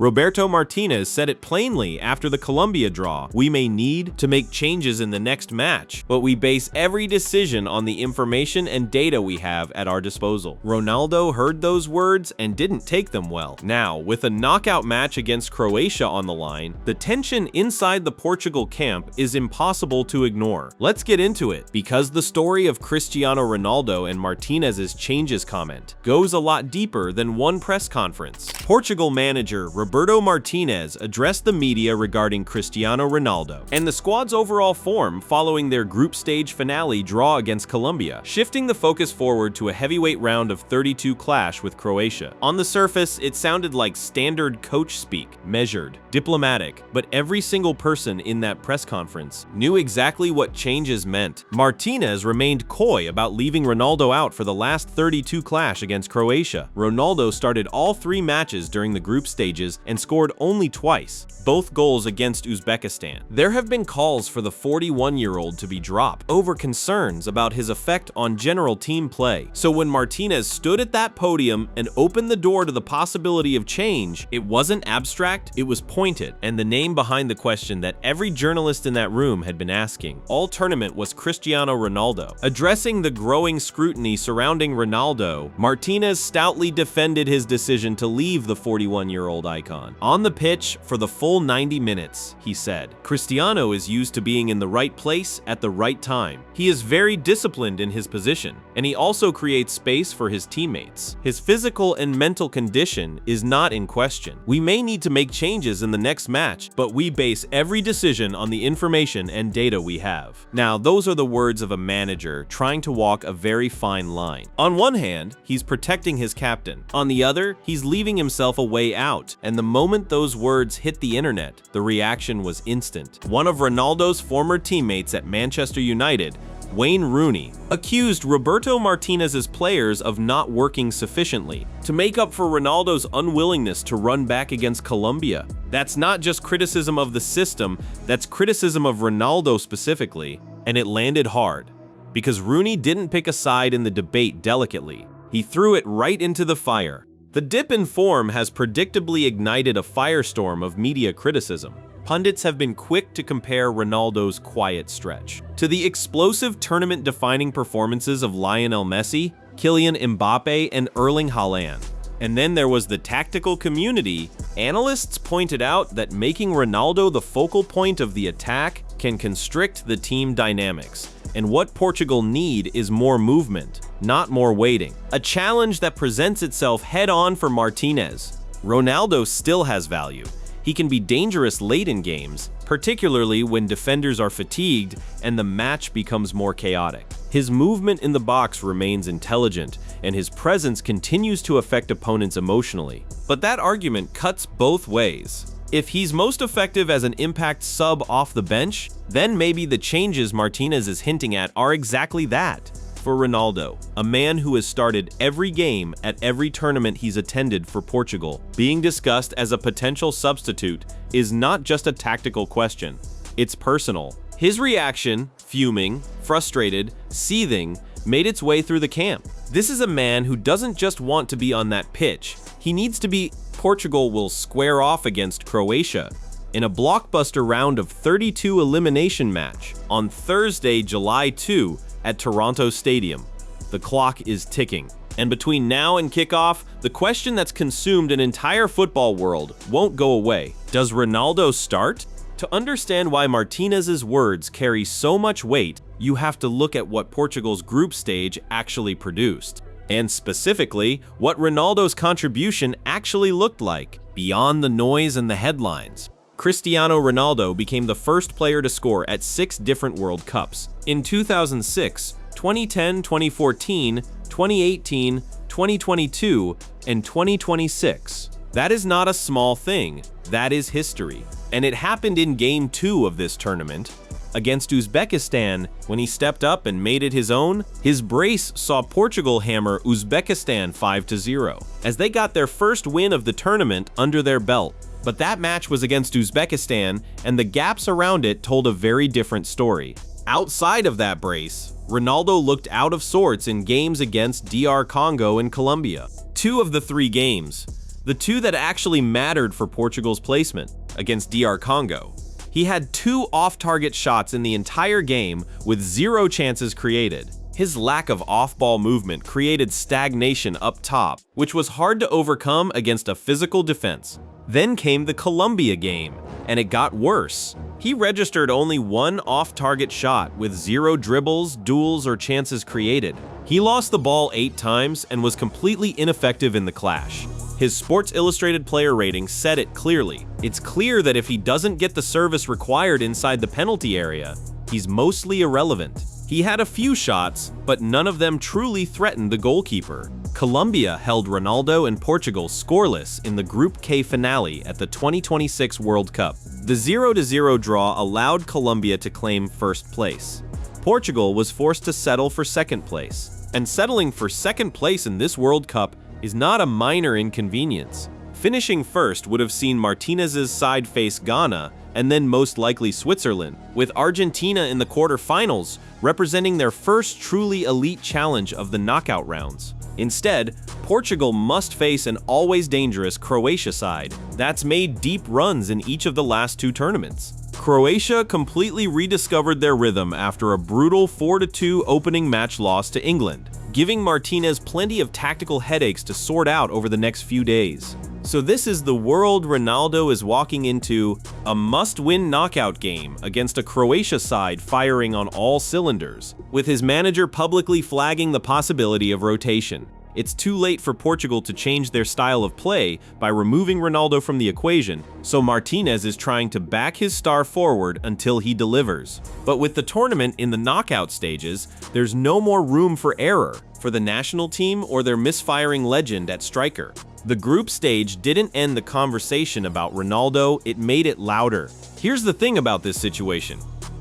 Roberto Martinez said it plainly after the Colombia draw. We may need to make changes in the next match, but we base every decision on the information and data we have at our disposal. Ronaldo heard those words and didn't take them well. Now, with a knockout match against Croatia on the line, the tension inside the Portugal camp is impossible to ignore. Let's get into it, because the story of Cristiano Ronaldo and Martinez's changes comment goes a lot deeper than one press conference. Portugal manager Roberto Martinez addressed the media regarding Cristiano Ronaldo and the squad's overall form following their group stage finale draw against Colombia, shifting the focus forward to a heavyweight round of 32 clash with Croatia. On the surface, it sounded like standard coach speak, measured, diplomatic, but every single person in that press conference knew exactly what changes meant. Martinez remained coy about leaving Ronaldo out for the last 32 clash against Croatia. Ronaldo started all 3 matches during the group stages and scored only twice, both goals against Uzbekistan. There have been calls for the 41-year-old to be dropped over concerns about his effect on general team play. So when Martinez stood at that podium and opened the door to the possibility of change, it wasn't abstract, it was pointed, and the name behind the question that every journalist in that room had been asking all tournament was Cristiano Ronaldo. Addressing the growing scrutiny surrounding Ronaldo, Martinez stoutly defended his decision to leave the 41-year-old icon on the pitch for the full 90 minutes, he said. Cristiano is used to being in the right place at the right time. He is very disciplined in his position, and he also creates space for his teammates. His physical and mental condition is not in question. We may need to make changes in the next match, but we base every decision on the information and data we have. Now, those are the words of a manager trying to walk a very fine line. On one hand, he's protecting his captain. On the other, he's leaving himself a way out, and the moment those words hit the internet, the reaction was instant. One of Ronaldo's former teammates at Manchester United, Wayne Rooney, accused Roberto Martinez's players of not working sufficiently to make up for Ronaldo's unwillingness to run back against Colombia. That's not just criticism of the system, that's criticism of Ronaldo specifically, and it landed hard. Because Rooney didn't pick a side in the debate delicately, he threw it right into the fire. The dip in form has predictably ignited a firestorm of media criticism. Pundits have been quick to compare Ronaldo's quiet stretch to the explosive tournament-defining performances of Lionel Messi, Kylian Mbappe, and Erling Haaland. And then there was the tactical community. Analysts pointed out that making Ronaldo the focal point of the attack can constrict the team dynamics, and what Portugal need is more movement, not more waiting. A challenge that presents itself head-on for Martinez. Ronaldo still has value. He can be dangerous late in games, particularly when defenders are fatigued and the match becomes more chaotic. His movement in the box remains intelligent, and his presence continues to affect opponents emotionally. But that argument cuts both ways. If he's most effective as an impact sub off the bench, then maybe the changes Martinez is hinting at are exactly that. For Ronaldo, a man who has started every game at every tournament he's attended for Portugal, being discussed as a potential substitute is not just a tactical question, it's personal. His reaction, fuming, frustrated, seething, made its way through the camp. This is a man who doesn't just want to be on that pitch, he needs to be. Portugal will square off against Croatia in a blockbuster round of 32 elimination match on Thursday, July 2, at Toronto Stadium. The clock is ticking, and between now and kickoff, the question that's consumed an entire football world won't go away. Does Ronaldo start? To understand why Martinez's words carry so much weight, you have to look at what Portugal's group stage actually produced, and specifically, what Ronaldo's contribution actually looked like, beyond the noise and the headlines. Cristiano Ronaldo became the first player to score at 6 different World Cups. In 2006, 2010, 2014, 2018, 2022, and 2026. That is not a small thing, that is history. And it happened in Game 2 of this tournament. Against Uzbekistan, when he stepped up and made it his own, his brace saw Portugal hammer Uzbekistan 5-0, as they got their first win of the tournament under their belt. But that match was against Uzbekistan, and the gaps around it told a very different story. Outside of that brace, Ronaldo looked out of sorts in games against DR Congo and Colombia. 2 of the 3 games, the two that actually mattered for Portugal's placement, against DR Congo. He had 2 off-target shots in the entire game with 0 chances created. His lack of off-ball movement created stagnation up top, which was hard to overcome against a physical defense. Then came the Colombia game, and it got worse. He registered only 1 off-target shot with 0 dribbles, duels, or chances created. He lost the ball 8 times and was completely ineffective in the clash. His Sports Illustrated player rating said it clearly. It's clear that if he doesn't get the service required inside the penalty area, he's mostly irrelevant. He had a few shots, but none of them truly threatened the goalkeeper. Colombia held Ronaldo and Portugal scoreless in the Group K finale at the 2026 World Cup. The 0-0 draw allowed Colombia to claim first place. Portugal was forced to settle for second place. And settling for second place in this World Cup is not a minor inconvenience. Finishing first would have seen Martinez's side face Ghana and then most likely Switzerland, with Argentina in the quarterfinals representing their first truly elite challenge of the knockout rounds. Instead, Portugal must face an always dangerous Croatia side that's made deep runs in each of the last 2 tournaments. Croatia completely rediscovered their rhythm after a brutal 4-2 opening match loss to England, giving Martinez plenty of tactical headaches to sort out over the next few days. So this is the world Ronaldo is walking into, a must-win knockout game against a Croatia side firing on all cylinders, with his manager publicly flagging the possibility of rotation. It's too late for Portugal to change their style of play by removing Ronaldo from the equation, so Martinez is trying to back his star forward until he delivers. But with the tournament in the knockout stages, there's no more room for error for the national team or their misfiring legend at striker. The group stage didn't end the conversation about Ronaldo, it made it louder. Here's the thing about this situation.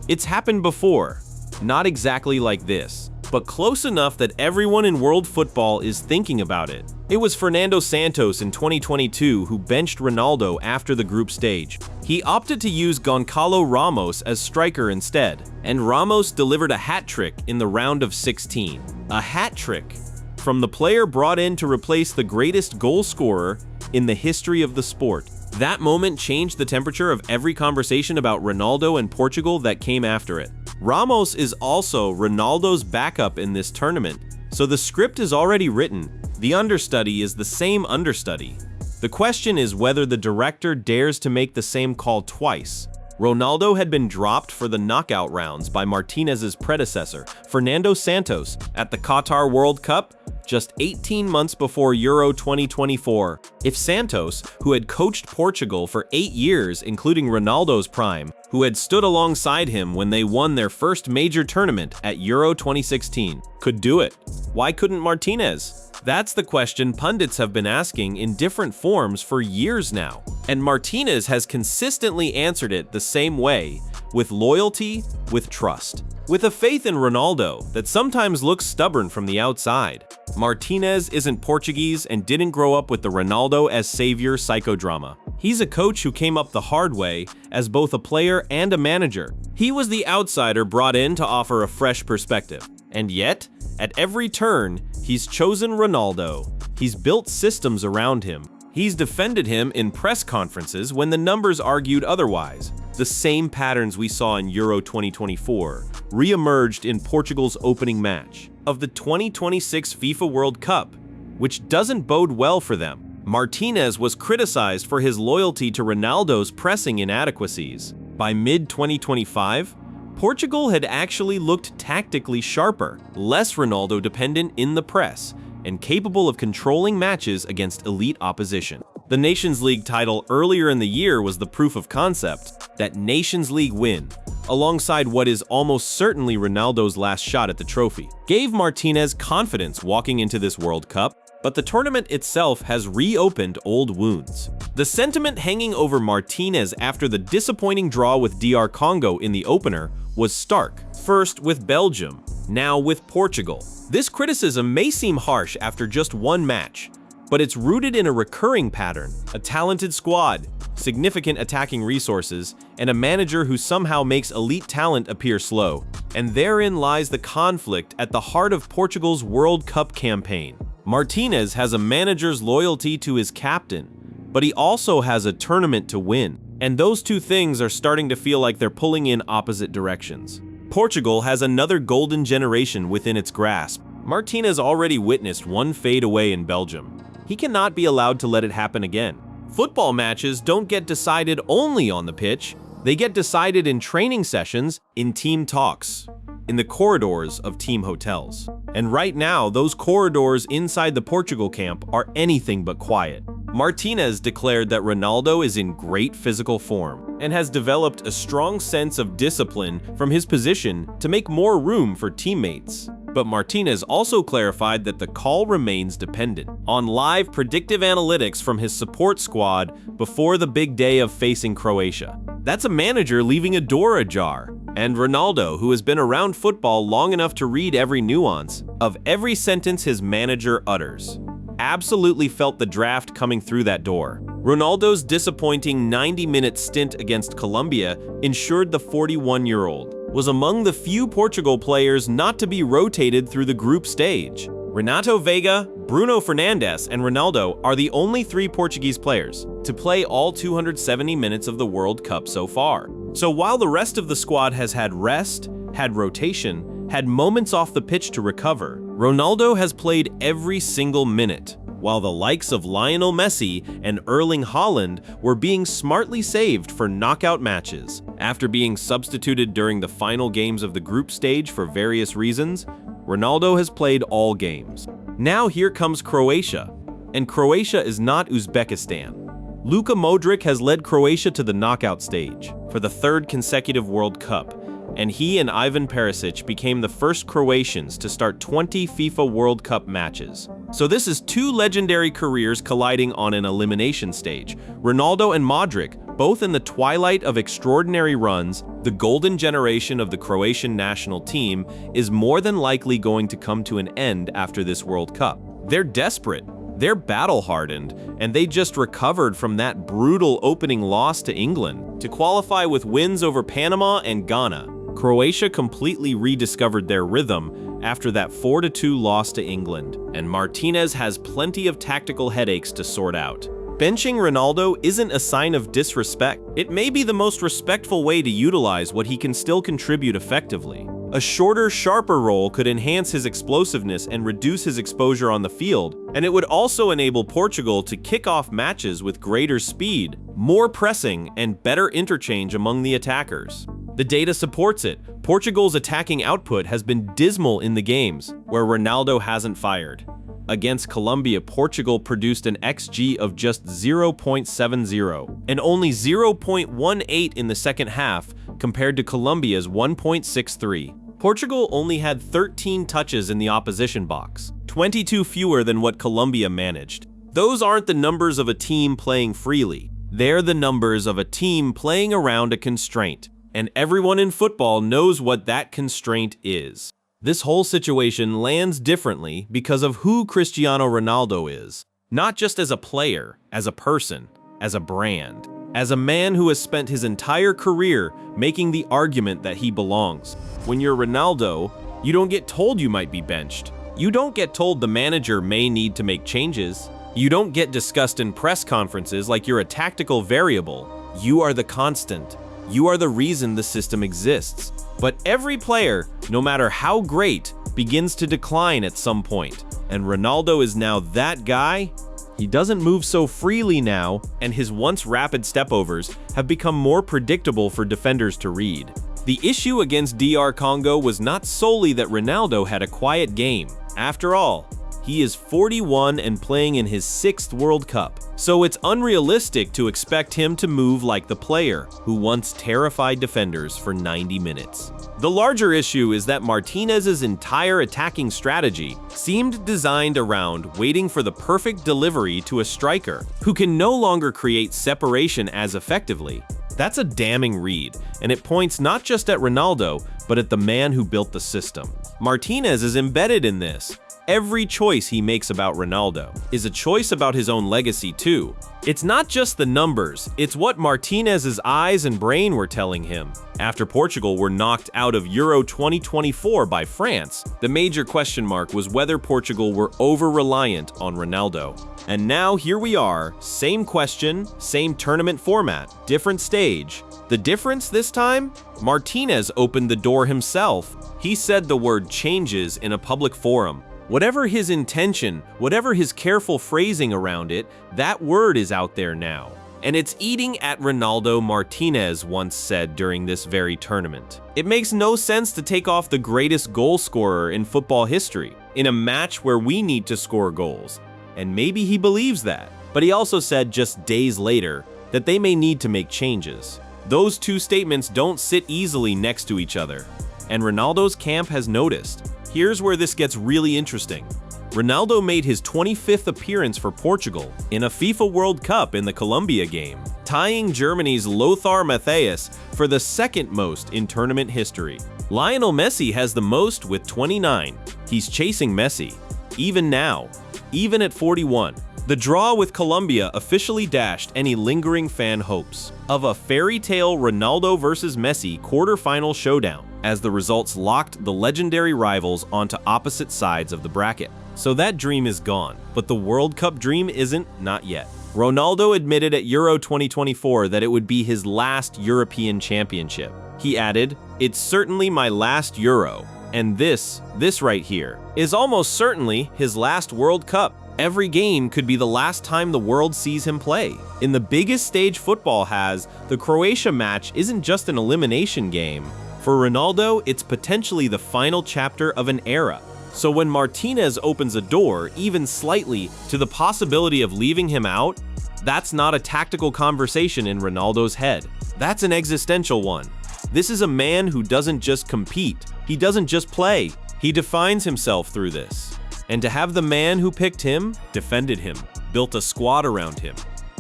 It's happened before. Not exactly like this, but close enough that everyone in world football is thinking about it. It was Fernando Santos in 2022 who benched Ronaldo after the group stage. He opted to use Goncalo Ramos as striker instead, and Ramos delivered a hat-trick in the round of 16. A hat-trick from the player brought in to replace the greatest goal scorer in the history of the sport. That moment changed the temperature of every conversation about Ronaldo and Portugal that came after it. Ramos is also Ronaldo's backup in this tournament, so the script is already written. The understudy is the same understudy. The question is whether the director dares to make the same call twice. Ronaldo had been dropped for the knockout rounds by Martinez's predecessor, Fernando Santos, at the Qatar World Cup just 18 months before Euro 2024. If Santos, who had coached Portugal for 8 years, including Ronaldo's prime, who had stood alongside him when they won their first major tournament at Euro 2016, could do it, why couldn't Martinez? That's the question pundits have been asking in different forms for years now, and Martinez has consistently answered it the same way, with loyalty, with trust, with a faith in Ronaldo that sometimes looks stubborn from the outside. Martinez isn't Portuguese and didn't grow up with the Ronaldo as savior psychodrama. He's a coach who came up the hard way as both a player and a manager. He was the outsider brought in to offer a fresh perspective. And yet, at every turn, he's chosen Ronaldo. He's built systems around him. He's defended him in press conferences when the numbers argued otherwise. The same patterns we saw in Euro 2024 re-emerged in Portugal's opening match of the 2026 FIFA World Cup, which doesn't bode well for them. Martinez was criticized for his loyalty to Ronaldo's pressing inadequacies. By mid-2025, Portugal had actually looked tactically sharper, less Ronaldo-dependent in the press, and capable of controlling matches against elite opposition. The Nations League title earlier in the year was the proof of concept. That Nations League win, alongside what is almost certainly Ronaldo's last shot at the trophy, gave Martinez confidence walking into this World Cup, but the tournament itself has reopened old wounds. The sentiment hanging over Martinez after the disappointing draw with DR Congo in the opener was stark. First with Belgium, now with Portugal. This criticism may seem harsh after just one match, but it's rooted in a recurring pattern: a talented squad, significant attacking resources, and a manager who somehow makes elite talent appear slow. And therein lies the conflict at the heart of Portugal's World Cup campaign. Martinez has a manager's loyalty to his captain, but he also has a tournament to win. And those two things are starting to feel like they're pulling in opposite directions. Portugal has another golden generation within its grasp. Martinez already witnessed one fade away in Belgium. He cannot be allowed to let it happen again. Football matches don't get decided only on the pitch. They get decided in training sessions, in team talks, in the corridors of team hotels. And right now, those corridors inside the Portugal camp are anything but quiet. Martinez declared that Ronaldo is in great physical form and has developed a strong sense of discipline from his position to make more room for teammates. But Martinez also clarified that the call remains dependent on live predictive analytics from his support squad before the big day of facing Croatia. That's a manager leaving a door ajar. And Ronaldo, who has been around football long enough to read every nuance of every sentence his manager utters, absolutely felt the draft coming through that door. Ronaldo's disappointing 90-minute stint against Colombia ensured the 41-year-old was among the few Portugal players not to be rotated through the group stage. Renato Veiga, Bruno Fernandes, and Ronaldo are the only 3 Portuguese players to play all 270 minutes of the World Cup so far. So while the rest of the squad has had rest, had rotation, had moments off the pitch to recover, Ronaldo has played every single minute, while the likes of Lionel Messi and Erling Haaland were being smartly saved for knockout matches. After being substituted during the final games of the group stage for various reasons, Ronaldo has played all games. Now here comes Croatia, and Croatia is not Uzbekistan. Luka Modric has led Croatia to the knockout stage for the 3rd consecutive World Cup, and he and Ivan Perisic became the first Croatians to start 20 FIFA World Cup matches. So this is 2 legendary careers colliding on an elimination stage. Ronaldo and Modric, both in the twilight of extraordinary runs, the golden generation of the Croatian national team is more than likely going to come to an end after this World Cup. They're desperate. They're battle-hardened, and they just recovered from that brutal opening loss to England to qualify with wins over Panama and Ghana. Croatia completely rediscovered their rhythm after that 4-2 loss to England, and Martinez has plenty of tactical headaches to sort out. Benching Ronaldo isn't a sign of disrespect. It may be the most respectful way to utilize what he can still contribute effectively. A shorter, sharper role could enhance his explosiveness and reduce his exposure on the field, and it would also enable Portugal to kick off matches with greater speed, more pressing, and better interchange among the attackers. The data supports it. Portugal's attacking output has been dismal in the games where Ronaldo hasn't fired. Against Colombia, Portugal produced an XG of just 0.70 and only 0.18 in the second half compared to Colombia's 1.63. Portugal only had 13 touches in the opposition box, 22 fewer than what Colombia managed. Those aren't the numbers of a team playing freely. They're the numbers of a team playing around a constraint. And everyone in football knows what that constraint is. This whole situation lands differently because of who Cristiano Ronaldo is. Not just as a player, as a person, as a brand. As a man who has spent his entire career making the argument that he belongs. When you're Ronaldo, you don't get told you might be benched. You don't get told the manager may need to make changes. You don't get discussed in press conferences like you're a tactical variable. You are the constant. You are the reason the system exists. But every player, no matter how great, begins to decline at some point. And Ronaldo is now that guy. He doesn't move so freely now, and his once rapid stepovers have become more predictable for defenders to read. The issue against DR Congo was not solely that Ronaldo had a quiet game. After all, he is 41 and playing in his 6th World Cup, so it's unrealistic to expect him to move like the player who once terrified defenders for 90 minutes. The larger issue is that Martinez's entire attacking strategy seemed designed around waiting for the perfect delivery to a striker who can no longer create separation as effectively. That's a damning read, and it points not just at Ronaldo, but at the man who built the system. Martinez is embedded in this. Every choice he makes about Ronaldo is a choice about his own legacy too. It's not just the numbers, it's what Martinez's eyes and brain were telling him. After Portugal were knocked out of Euro 2024 by France, the major question mark was whether Portugal were over-reliant on Ronaldo. And now here we are, same question, same tournament format, different stage. The difference this time? Martinez opened the door himself. He said the word changes in a public forum. Whatever his intention, whatever his careful phrasing around it, that word is out there now. And it's eating at Ronaldo, Martinez once said during this very tournament. It makes no sense to take off the greatest goal scorer in football history in a match where we need to score goals. And maybe he believes that. But he also said just days later that they may need to make changes. Those two statements don't sit easily next to each other. And Ronaldo's camp has noticed. Here's where this gets really interesting. Ronaldo made his 25th appearance for Portugal in a FIFA World Cup in the Colombia game, tying Germany's Lothar Matthäus for the second most in tournament history. Lionel Messi has the most with 29. He's chasing Messi, even now, even at 41. The draw with Colombia officially dashed any lingering fan hopes of a fairy tale Ronaldo versus Messi quarterfinal showdown, as the results locked the legendary rivals onto opposite sides of the bracket. So that dream is gone, but the World Cup dream isn't, not yet. Ronaldo admitted at Euro 2024 that it would be his last European championship. He added, "It's certainly my last Euro, and this right here, is almost certainly his last World Cup. Every game could be the last time the world sees him play. In the biggest stage football has, the Croatia match isn't just an elimination game. For Ronaldo, it's potentially the final chapter of an era." So when Martinez opens a door, even slightly, to the possibility of leaving him out, that's not a tactical conversation in Ronaldo's head. That's an existential one. This is a man who doesn't just compete. He doesn't just play. He defines himself through this. And to have the man who picked him, defended him, built a squad around him,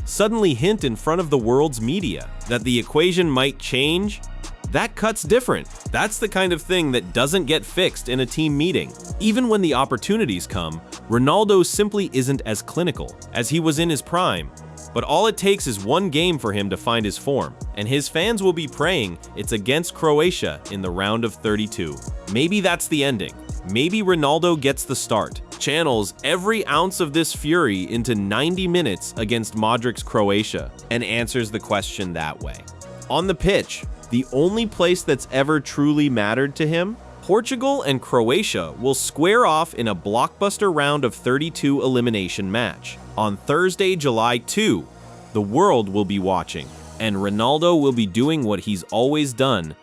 suddenly hint in front of the world's media that the equation might change, that cuts different. That's the kind of thing that doesn't get fixed in a team meeting. Even when the opportunities come, Ronaldo simply isn't as clinical as he was in his prime. But all it takes is one game for him to find his form, and his fans will be praying it's against Croatia in the round of 32. Maybe that's the ending. Maybe Ronaldo gets the start, channels every ounce of this fury into 90 minutes against Modric's Croatia, and answers the question that way. On the pitch, the only place that's ever truly mattered to him, Portugal and Croatia will square off in a blockbuster round of 32 elimination match. On Thursday, July 2, the world will be watching, and Ronaldo will be doing what he's always done,